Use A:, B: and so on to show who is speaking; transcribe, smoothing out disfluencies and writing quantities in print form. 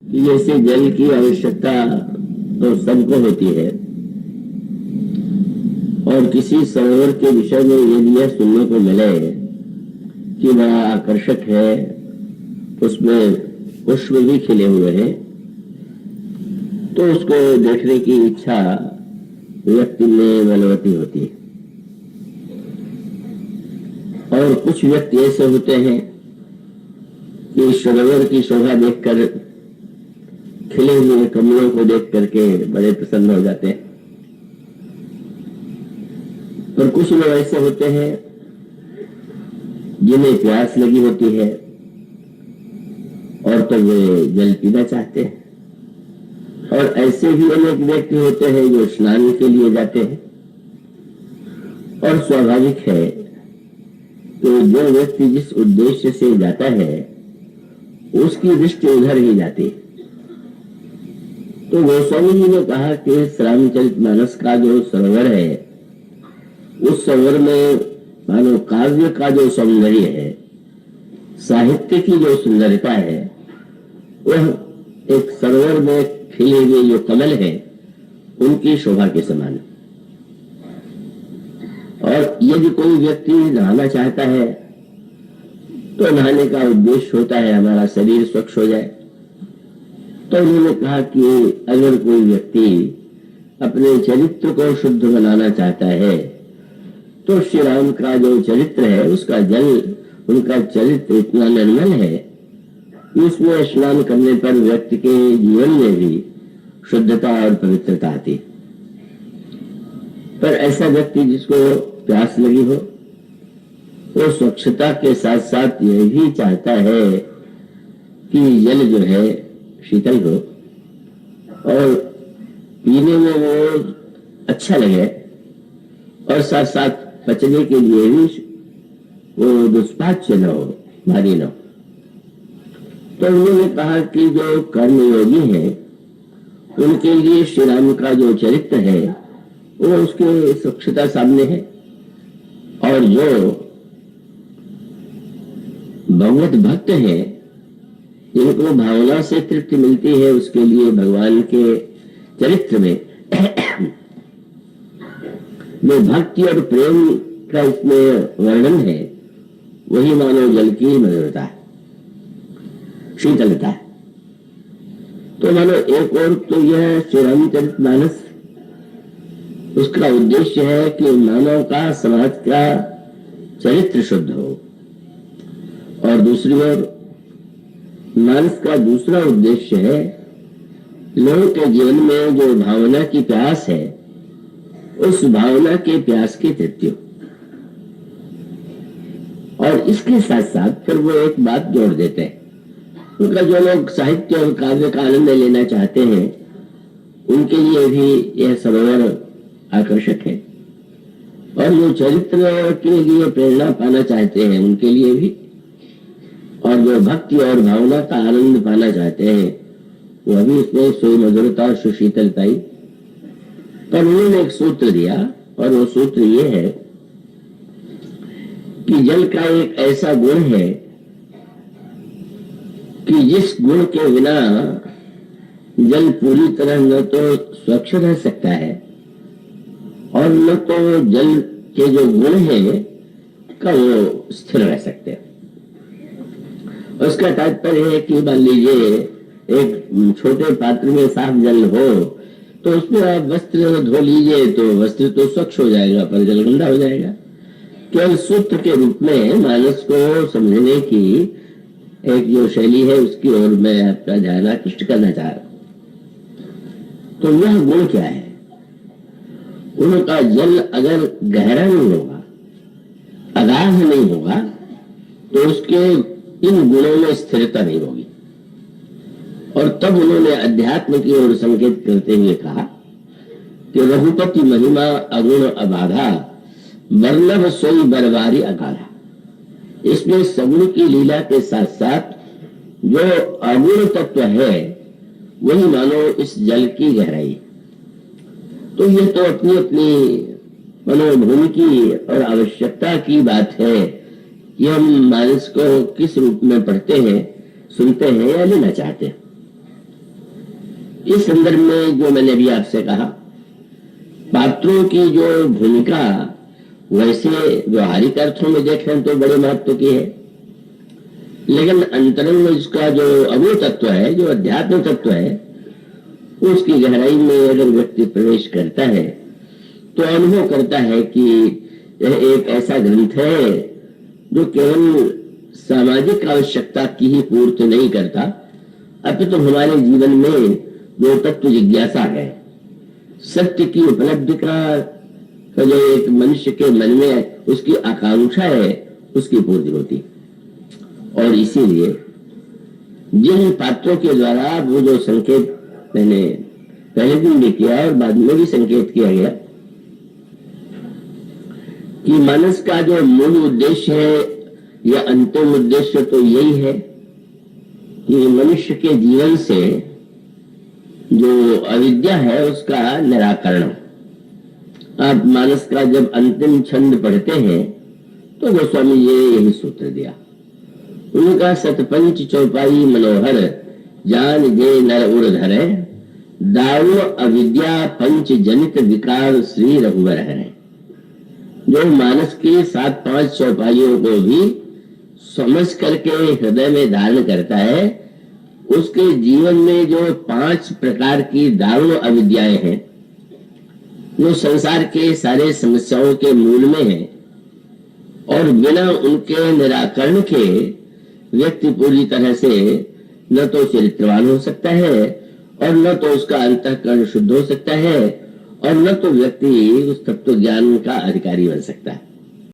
A: जैसे जल की आवश्यकता तो सबको होती है, और किसी सरोवर के विषय में यदि यह सुनने को मिले कि बड़ा आकर्षक है, उसमें पुष्प भी खिले हुए हैं, तो उसको देखने की इच्छा व्यक्ति में बलवती होती है। और कुछ व्यक्ति ऐसे होते हैं कि सरोवर की शोभा देखकर, खिले हुए कमलों को देख करके बड़े प्रसन्न हो जाते हैं। और कुछ लोग ऐसे होते हैं जिन्हें प्यास लगी होती है और तो वे जल पीना चाहते हैं। और ऐसे भी अनेक व्यक्ति होते हैं जो स्नान के लिए जाते हैं। और स्वाभाविक है तो जो व्यक्ति जिस उद्देश्य से जाता है उसकी दृष्टि उधर ही जाती है। तो गोस्वामी जी ने कहा कि रामचरितमानस का जो सरोवर है, उस सरोवर में मानो काव्य का जो सौंदर्य है, साहित्य की जो सुंदरता है, वह एक सरोवर में खिले हुए जो कमल है उनकी शोभा के समान। और यदि कोई व्यक्ति नहाना चाहता है तो नहाने का उद्देश्य होता है हमारा शरीर स्वच्छ हो जाए। तो उन्होंने कहा कि अगर कोई व्यक्ति अपने चरित्र को शुद्ध बनाना चाहता है तो श्री राम का जो चरित्र है उसका जल, उनका चरित्र इतना निर्मल है कि उसमें स्नान करने पर व्यक्ति के जीवन में भी शुद्धता और पवित्रता आती। पर ऐसा व्यक्ति जिसको प्यास लगी हो, वो स्वच्छता के साथ साथ यह भी चाहता है कि जल जो है शीतल हो और पीने में वो अच्छा लगे, और साथ साथ पचने के लिए भी वो दुष्पाच्य न हो, भारी न हो। तो उन्होंने कहा कि जो कर्मयोगी है उनके लिए श्री राम का जो चरित्र है वो उसके स्वच्छता सामने है। और जो भगवत भक्त है, जिनको भावना से तृप्ति मिलती है, उसके लिए भगवान के चरित्र में जो भक्ति और प्रेम का इसमें वर्णन है, वही मानो जल की मधुरता है, शीतलता है। तो मानो एक और तो यह श्री रामचरितमानस, उसका उद्देश्य है कि मानव का, समाज का चरित्र शुद्ध हो। और दूसरी ओर मानस का दूसरा उद्देश्य है लोगों के जीवन में जो भावना की प्यास है, उस भावना के प्यास की तृप्ति हो। और इसके साथ साथ फिर वो एक बात जोड़ देते हैं, उनका जो लोग साहित्य और काव्य का आनंद लेना चाहते हैं उनके लिए भी यह सरोवर आकर्षक है। और जो चरित्र के लिए प्रेरणा पाना चाहते हैं उनके लिए भी, और जो भक्ति और भावना का आनंद पाना चाहते हैं वह भी इसमें सुमधुरता और सुशीतलता ही। पर उन्होंने एक सूत्र दिया, और वो सूत्र ये है कि जल का एक ऐसा गुण है कि जिस गुण के बिना जल पूरी तरह न तो स्वच्छ रह सकता है और न तो जल के जो गुण है का वो स्थिर रह सकते हैं। उसका तात्पर्य है कि मान लीजिए एक छोटे पात्र में साफ जल हो तो उसमें आप वस्त्र धो लीजिए तो वस्त्र तो स्वच्छ हो जाएगा, पर जल गंदा हो जाएगा। केवल सूत्र के रूप में मानस को समझने की एक जो शैली है उसकी ओर मैं आपका ध्यान आकृष्ट करना चाह रहा हूं। तो यह गुण क्या है? उनका जल अगर गहरा नहीं होगा, अगाध नहीं होगा, तो उसके इन गुणों में स्थिरता नहीं होगी। और तब उन्होंने अध्यात्म की ओर संकेत करते हुए कहा कि रघुपति महिमा अगुण अबाधा, वल्लभ सोई बरबारी अगाधा। इसमें सगुण की लीला के साथ साथ जो अगुण तत्व है वही मानो इस जल की गहराई। तो ये तो अपनी अपनी मनोभूमि की और आवश्यकता की बात है कि हम मानस को किस रूप में पढ़ते हैं, सुनते हैं या लेना चाहते हैं। इस संदर्भ में जो मैंने अभी आपसे कहा, पात्रों की जो भूमिका वैसे व्यवहारिक अर्थों में देखें तो बड़े महत्व की है, लेकिन अंतरंग में इसका जो अवो तत्व है, जो अध्यात्म तत्व है, उसकी गहराई में अगर व्यक्ति प्रवेश करता है तो अनुभव करता है कि यह एक ऐसा ग्रंथ है जो केवल सामाजिक आवश्यकता की ही पूर्ति नहीं करता, अपितु हमारे जीवन में जो तत्व जिज्ञासा है, सत्य की उपलब्धि का जो एक मनुष्य के मन में उसकी आकांक्षा है, उसकी पूर्ति होती। और इसीलिए जिन पात्रों के द्वारा वो जो संकेत मैंने पहले दिन भी किया और बाद में भी संकेत किया गया कि मानस का जो मूल उद्देश्य है या अंतिम उद्देश्य तो यही है कि मनुष्य के जीवन से जो अविद्या है उसका निराकरण। आप मानस का जब अंतिम छंद पढ़ते हैं तो गोस्वामी जी ने यही सूत्र दिया, उनका सतपंच चौपाई मनोहर जान जे नर उड़ धरे, दारू अविद्या पंच जनित विकार श्री रघुवर है। जो मानस की 7-5 चौपाइयों को भी समझ करके हृदय में धारण करता है, उसके जीवन में जो 5 प्रकार की दारुण अविद्याएं हैं, जो संसार के सारे समस्याओं के मूल में है, और बिना उनके निराकरण के व्यक्ति पूरी तरह से न तो चरित्रवान हो सकता है और न तो उसका अंतःकरण शुद्ध हो सकता है और न तो व्यक्ति उस तत्व ज्ञान का अधिकारी बन सकता है।